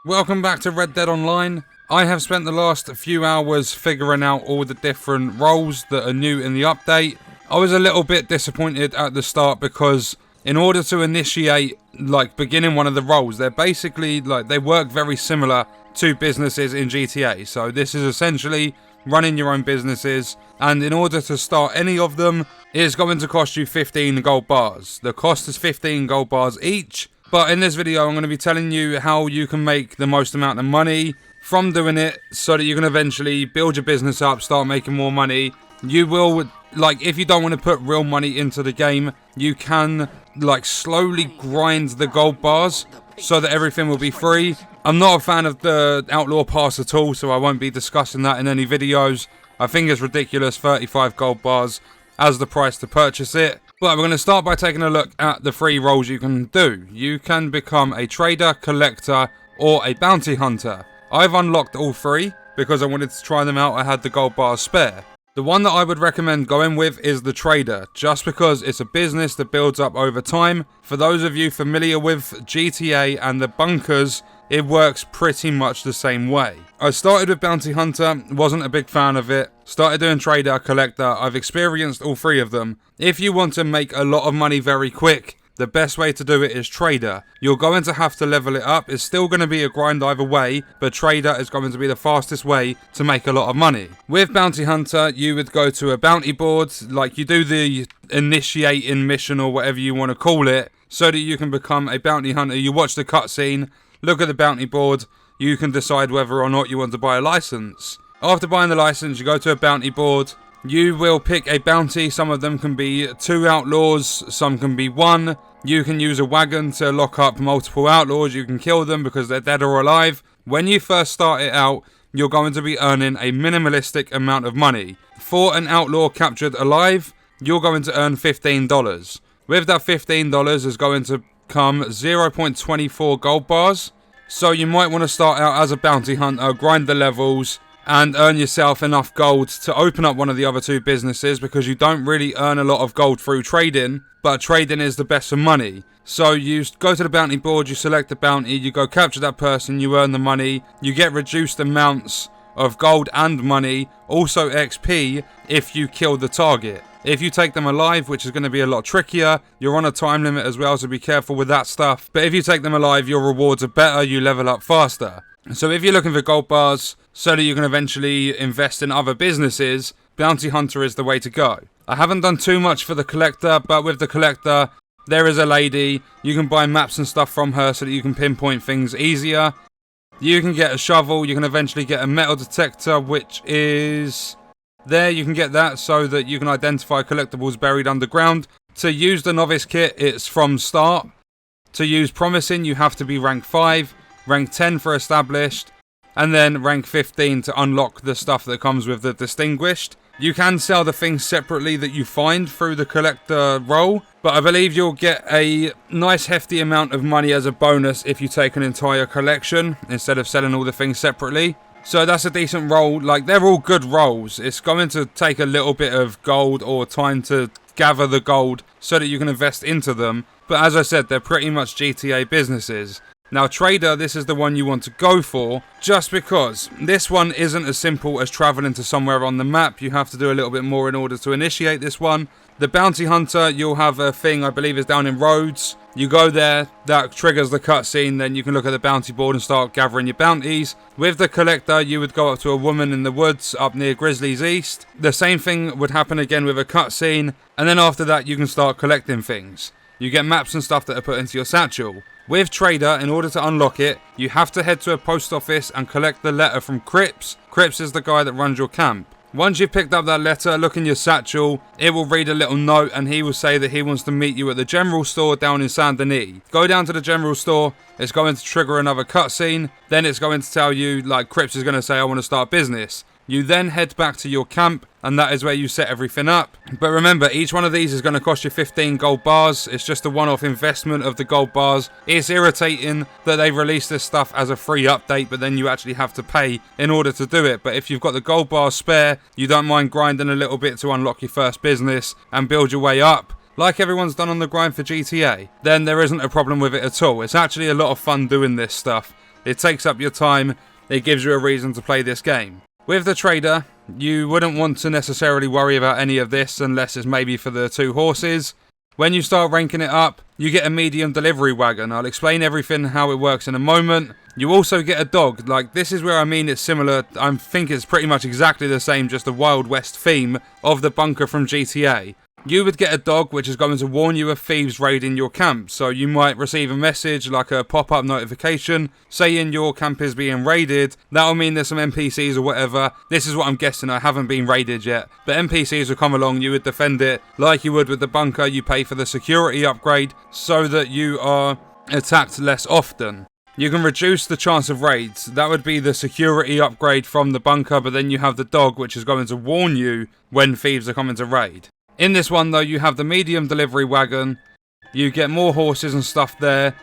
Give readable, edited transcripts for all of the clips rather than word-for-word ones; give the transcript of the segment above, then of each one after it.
Welcome back to Red Dead Online. I have spent the last few hours figuring out all the different roles that are new in the update. I was a little bit disappointed at the start because in order to initiate, beginning one of the roles, they're basically, they work very similar to businesses in GTA. So this is essentially running your own businesses, and in order to start any of them, it is going to cost you 15 gold bars. The cost is 15 gold bars each. But in this video, I'm going to be telling you how you can make the most amount of money from doing it so that you can eventually build your business up, start making more money. You will, if you don't want to put real money into the game, you can, slowly grind the gold bars so that everything will be free. I'm not a fan of the Outlaw Pass at all, so I won't be discussing that in any videos. I think it's ridiculous, 35 gold bars as the price to purchase it. But we're going to start by taking a look at the 3 roles you can do. You can become a trader, collector, or a bounty hunter. I've unlocked all 3 because I wanted to try them out. I had the gold bars spare. The one that I would recommend going with is the trader, just because it's a business that builds up over time. For those of you familiar with GTA and the bunkers, it works pretty much the same way. I started with bounty hunter, wasn't a big fan of it. Started doing trader, collector. I've experienced all 3 of them. If you want to make a lot of money very quick, the best way to do it is trader. You're going to have to level it up. It's still going to be a grind either way, but trader is going to be the fastest way to make a lot of money. With bounty hunter, you would go to a bounty board, you do the initiating mission or whatever you want to call it, so that you can become a bounty hunter. You watch the cutscene, look at the bounty board, you can decide whether or not you want to buy a license. After buying the license, you go to a bounty board. You will pick a bounty. Some of them can be 2 outlaws, some can be 1. You can use a wagon to lock up multiple outlaws. You can kill them because they're dead or alive. When you first start it out, you're going to be earning a minimalistic amount of money. For an outlaw captured alive, you're going to earn $15. With that $15 is going to come 0.24 gold bars. So you might want to start out as a bounty hunter, grind the levels, and earn yourself enough gold to open up one of the other 2 businesses, because you don't really earn a lot of gold through trading, but trading is the best for money. So you go to the bounty board, you select the bounty, you go capture that person, you earn the money, you get reduced amounts of gold and money, also XP if you kill the target. If you take them alive, which is going to be a lot trickier, you're on a time limit as well, so be careful with that stuff. But if you take them alive, your rewards are better, you level up faster. So if you're looking for gold bars so that you can eventually invest in other businesses, bounty hunter is the way to go. I haven't done too much for the collector, but with the collector, there is a lady. You can buy maps and stuff from her so that you can pinpoint things easier. You can get a shovel, you can eventually get a metal detector, which is there. You can get that so that you can identify collectibles buried underground. To use the novice kit, it's from start. To use promising, you have to be rank 5, rank 10 for established, and then rank 15 to unlock the stuff that comes with the distinguished. You can sell the things separately that you find through the collector role, but I believe you'll get a nice hefty amount of money as a bonus if you take an entire collection instead of selling all the things separately. So that's a decent role. They're all good roles. It's going to take a little bit of gold or time to gather the gold so that you can invest into them, but as I said, they're pretty much GTA businesses. Now trader, this is the one you want to go for, just because this one isn't as simple as traveling to somewhere on the map. You have to do a little bit more in order to initiate this one. The bounty hunter, you'll have a thing, I believe is down in Rhodes. You go there, that triggers the cutscene, then you can look at the bounty board and start gathering your bounties. With the collector, you would go up to a woman in the woods up near Grizzly's East. The same thing would happen again with a cutscene, and then after that you can start collecting things. You get maps and stuff that are put into your satchel. With trader, in order to unlock it, you have to head to a post office and collect the letter from Cripps. Cripps is the guy that runs your camp. Once you've picked up that letter, look in your satchel, it will read a little note and he will say that he wants to meet you at the general store down in Saint Denis. Go down to the general store, it's going to trigger another cutscene, then it's going to tell you, Cripps is going to say, I want to start business. You then head back to your camp, and that is where you set everything up. But remember, each one of these is going to cost you 15 gold bars. It's just a one-off investment of the gold bars. It's irritating that they release this stuff as a free update, but then you actually have to pay in order to do it. But if you've got the gold bars spare, you don't mind grinding a little bit to unlock your first business and build your way up, like everyone's done on the grind for GTA, then there isn't a problem with it at all. It's actually a lot of fun doing this stuff. It takes up your time. It gives you a reason to play this game. With the trader, you wouldn't want to necessarily worry about any of this unless it's maybe for the 2 horses. When you start ranking it up, you get a medium delivery wagon. I'll explain everything how it works in a moment. You also get a dog. Like, this is where I mean it's similar. I think it's pretty much exactly the same, just the Wild West theme of the bunker from GTA. You would get a dog which is going to warn you of thieves raiding your camp. So you might receive a message like a pop-up notification saying your camp is being raided. That'll mean there's some NPCs or whatever. This is what I'm guessing. I haven't been raided yet. But NPCs will come along. You would defend it like you would with the bunker. You pay for the security upgrade so that you are attacked less often. You can reduce the chance of raids. That would be the security upgrade from the bunker. But then you have the dog which is going to warn you when thieves are coming to raid. In this one though, you have the medium delivery wagon, you get more horses and stuff there,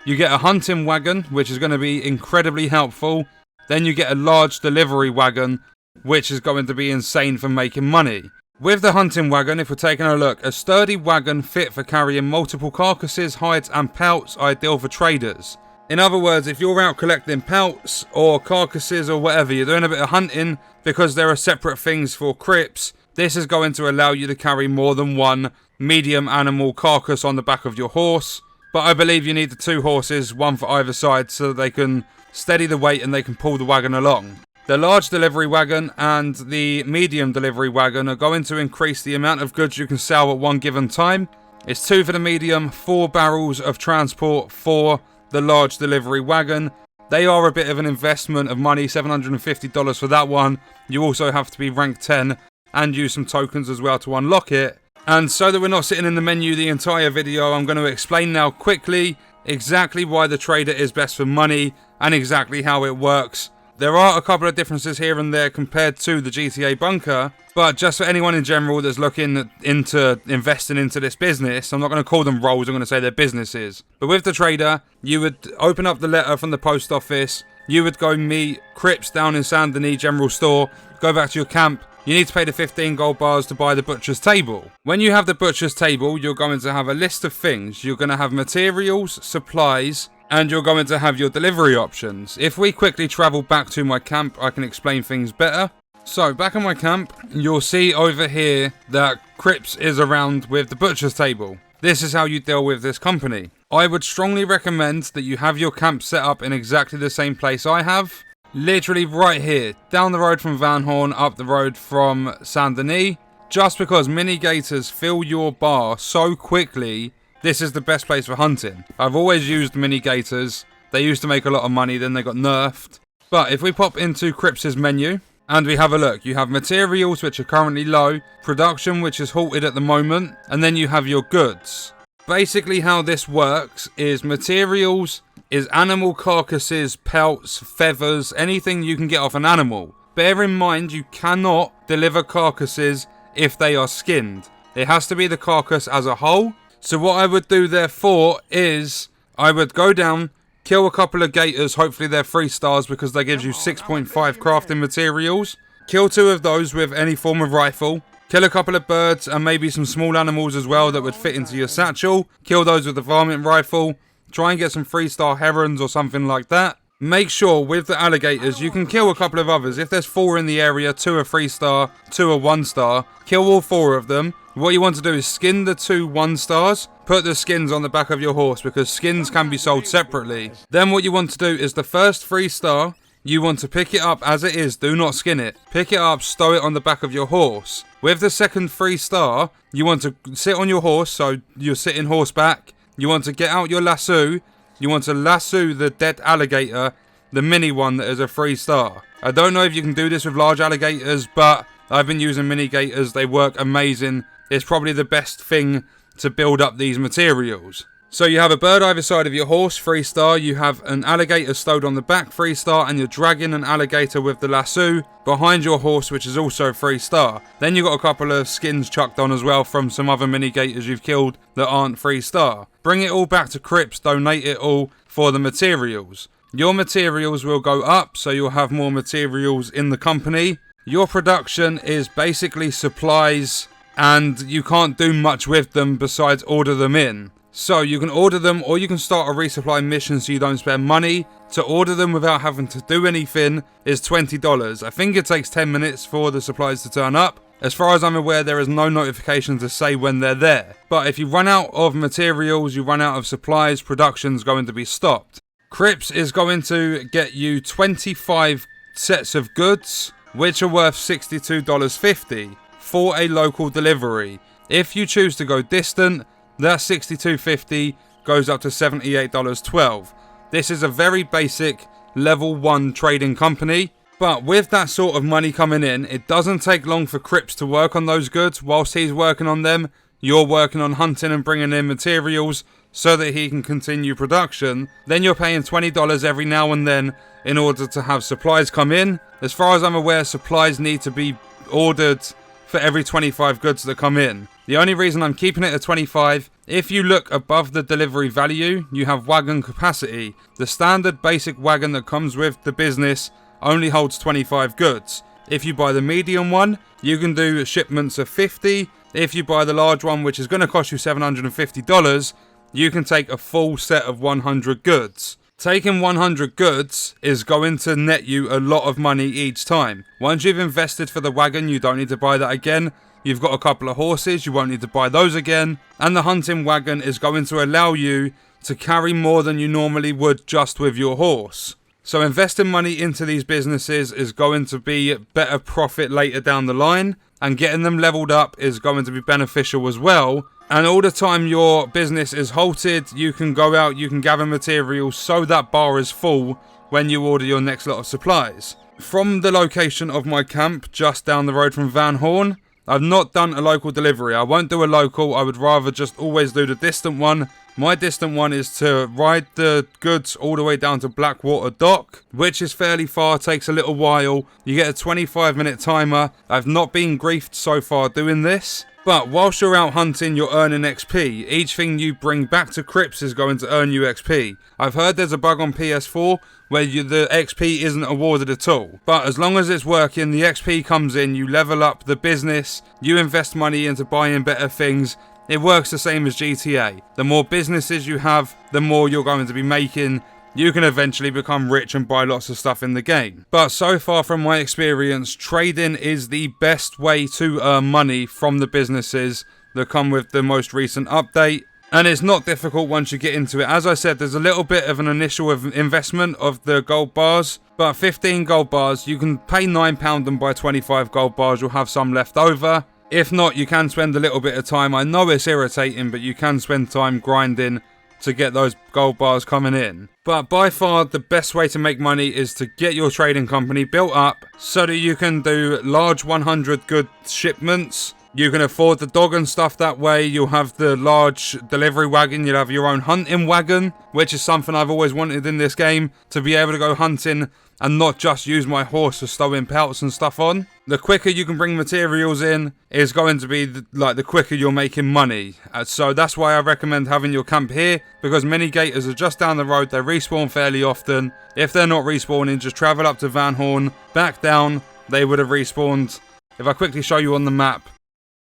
you get a hunting wagon, which is going to be incredibly helpful, then you get a large delivery wagon, which is going to be insane for making money. With the hunting wagon, if we're taking a look, a sturdy wagon fit for carrying multiple carcasses, hides and pelts, ideal for traders. In other words, if you're out collecting pelts or carcasses or whatever, you're doing a bit of hunting, because there are separate things for crypts, this is going to allow you to carry more than one medium animal carcass on the back of your horse. But I believe you need the 2 horses, one for either side, so they can steady the weight and they can pull the wagon along. The large delivery wagon and the medium delivery wagon are going to increase the amount of goods you can sell at one given time. It's 2 for the medium, 4 barrels of transport for the large delivery wagon. They are a bit of an investment of money, $750 for that one. You also have to be rank 10 and use some tokens as well to unlock it. And so that we're not sitting in the menu the entire video, I'm going to explain now quickly exactly why the trader is best for money and exactly how it works. There are a couple of differences here and there compared to the GTA bunker, but just for anyone in general that's looking into investing into this business, I'm not going to call them roles, I'm going to say they're businesses. But with the trader, you would open up the letter from the post office, you would go meet Crips down in Saint Denis General Store, go back to your camp. You need to pay the 15 gold bars to buy the butcher's table. When you have the butcher's table, you're going to have a list of things. You're going to have materials, supplies, and you're going to have your delivery options. If we quickly travel back to my camp, I can explain things better. So, back in my camp, you'll see over here that Crips is around with the butcher's table. This is how you deal with this company. I would strongly recommend that you have your camp set up in exactly the same place I have. Literally right here, down the road from Van Horn, up the road from Saint Denis. Just because mini gators fill your bar so quickly, this is the best place for hunting. I've always used mini gators. They used to make a lot of money, then they got nerfed. But if we pop into Crips' menu, and we have a look, you have materials which are currently low, production which is halted at the moment, and then you have your goods. Basically how this works is materials is animal carcasses, pelts, feathers, anything you can get off an animal. Bear in mind you cannot deliver carcasses if they are skinned. It has to be the carcass as a whole. So what I would do therefore is I would go down, kill a couple of gators, hopefully they're 3 stars because they gives you 6.5 crafting materials. Kill 2 of those with any form of rifle. Kill a couple of birds and maybe some small animals as well that would fit into your satchel. Kill those with the varmint rifle. Try and get some 3-star herons or something like that. Make sure with the alligators you can kill a couple of others. If there's 4 in the area, 2 are 3-star, 2 are 1-star. Kill all 4 of them. What you want to do is skin the 2 1-stars. Put the skins on the back of your horse because skins can be sold separately. Then what you want to do is the first 3-star, you want to pick it up as it is. Do not skin it. Pick it up, stow it on the back of your horse. With the second 3-star, you want to sit on your horse, so you're sitting horseback. You want to get out your lasso. You want to lasso the dead alligator, the mini one that is a 3-star. I don't know if you can do this with large alligators, but I've been using mini gators. They work amazing. It's probably the best thing to build up these materials. So you have a bird either side of your horse, 3-star. You have an alligator stowed on the back, 3-star, and you're dragging an alligator with the lasso behind your horse, which is also 3-star. Then you've got a couple of skins chucked on as well from some other mini gators you've killed that aren't 3-star. Bring it all back to Crips, donate it all for the materials. Your materials will go up, so you'll have more materials in the company. Your production is basically supplies, and you can't do much with them besides order them in. So you can order them, or you can start a resupply mission so you don't spend money. To order them without having to do anything is $20. I think it takes 10 minutes for the supplies to turn up. As far as I'm aware, there is no notification to say when they're there. But if you run out of materials, you run out of supplies, production's going to be stopped. Crips is going to get you 25 sets of goods, which are worth $62.50 for a local delivery. If you choose to go distant, that $62.50 goes up to $78.12. This is a very basic level 1 trading company, but with that sort of money coming in, it doesn't take long for Crips to work on those goods. Whilst he's working on them, you're working on hunting and bringing in materials so that he can continue production. Then you're paying $20 every now and then in order to have supplies come in. As far as I'm aware, supplies need to be ordered for every 25 goods that come in. The only reason I'm keeping it at 25, if you look above the delivery value, you have wagon capacity. The standard basic wagon that comes with the business only holds 25 goods. If you buy the medium one, you can do shipments of 50. If you buy the large one, which is going to cost you $750, you can take a full set of 100 goods. Taking 100 goods is going to net you a lot of money each time. Once you've invested for the wagon, you don't need to buy that again. You've got a couple of horses, you won't need to buy those again. And the hunting wagon is going to allow you to carry more than you normally would just with your horse. So investing money into these businesses is going to be better profit later down the line. And getting them leveled up is going to be beneficial as well. And all the time your business is halted, you can go out, you can gather materials so that bar is full when you order your next lot of supplies. From the location of my camp, just down the road from Van Horn, I've not done a local delivery. I won't do a local, I would rather just always do the distant one. My distant one is to ride the goods all the way down to Blackwater Dock, which is fairly far, takes a little while. You get a 25-minute timer. I've not been griefed so far doing this. But whilst you're out hunting, you're earning XP. Each thing you bring back to Crips is going to earn you XP. I've heard there's a bug on PS4 where the XP isn't awarded at all. But as long as it's working, the XP comes in, you level up the business, you invest money into buying better things. It works the same as GTA. The more businesses you have, the more you're going to be making. You can eventually become rich and buy lots of stuff in the game. But so far from my experience, trading is the best way to earn money from the businesses that come with the most recent update. And it's not difficult once you get into it. As I said, there's a little bit of an initial investment of the gold bars. But 15 gold bars, you can pay £9 and buy 25 gold bars. You'll have some left over. If not, you can spend a little bit of time. I know it's irritating, but you can spend time grinding to get those gold bars coming in. But by far the best way to make money is to get your trading company built up so that you can do large 100 good shipments. You can afford the dog and stuff that way. You'll have the large delivery wagon. You'll have your own hunting wagon, which is something I've always wanted in this game, to be able to go hunting and not just use my horse for stowing pelts and stuff on. The quicker you can bring materials in is going to be the quicker you're making money. So that's why I recommend having your camp here, because mini gators are just down the road. They respawn fairly often. If they're not respawning, just travel up to Van Horn, back down, they would have respawned. If I quickly show you on the map,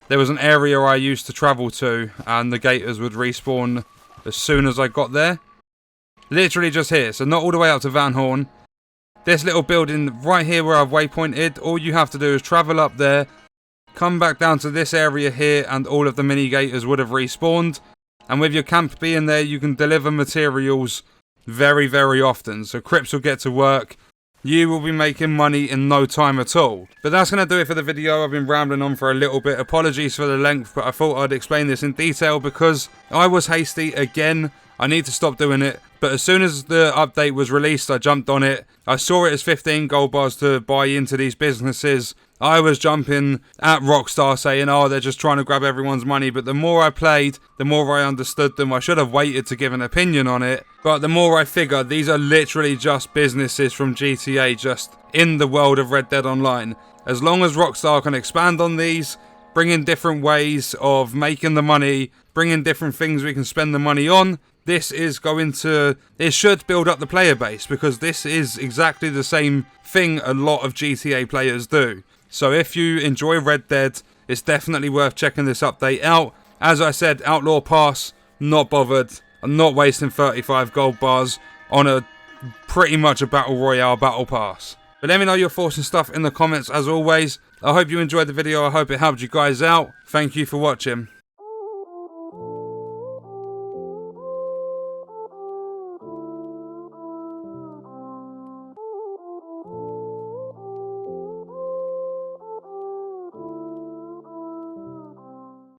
there was an area I used to travel to and the gators would respawn as soon as I got there. Literally just here, so not all the way up to Van Horn. This little building right here where I've waypointed, all you have to do is travel up there, come back down to this area here, and all of the mini gators would have respawned. And with your camp being there, you can deliver materials very, very often. So Crips will get to work. You will be making money in no time at all. But that's going to do it for the video. I've been rambling on for a little bit. Apologies for the length, but I thought I'd explain this in detail because I was hasty again. I need to stop doing it. But as soon as the update was released, I jumped on it. I saw it as 15 gold bars to buy into these businesses. I was jumping at Rockstar saying, oh, they're just trying to grab everyone's money. But the more I played, the more I understood them. I should have waited to give an opinion on it. But the more I figure, these are literally just businesses from GTA, just in the world of Red Dead Online. As long as Rockstar can expand on these, bring in different ways of making the money, bring in different things we can spend the money on, this is going to, it should build up the player base, because this is exactly the same thing a lot of GTA players do. So if you enjoy Red Dead, it's definitely worth checking this update out. As I said, Outlaw Pass, not bothered. I'm not wasting 35 gold bars on a pretty much a battle royale battle pass. But let me know your thoughts and stuff in the comments as always. I hope you enjoyed the video. I hope it helped you guys out. Thank you for watching.